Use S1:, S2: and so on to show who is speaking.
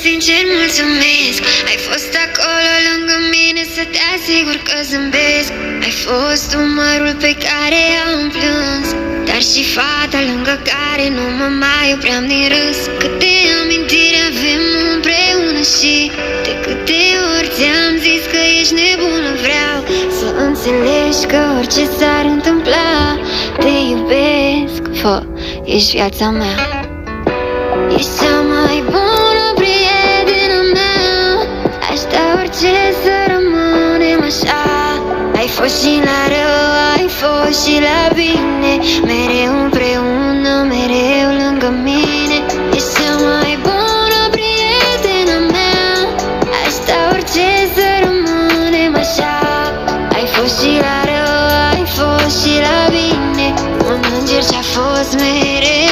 S1: sincer mulțumesc. Ai fost acolo lângă mine să te asigur că zâmbesc. Ai fost umărul pe care am plâns, dar și fata lângă care nu mă mai opream din râs. Câte amintiri avem împreună și de câte ori ți-am zis că ești nebună. Vreau să înțelegi că orice s-ar întâmpla, te iubesc, fă, ești viața mea. Ești cea mai bună prietenă mea. Aș da orice să rămânem așa. Ai fost și la rău, ai fost și la bine, mereu împreună, mereu lângă mine. Ești cea mai bună prietenă mea. Aș da orice să rămânem așa. Ai fost și la rău, ai fost și la bine, un înger ce-a fost mereu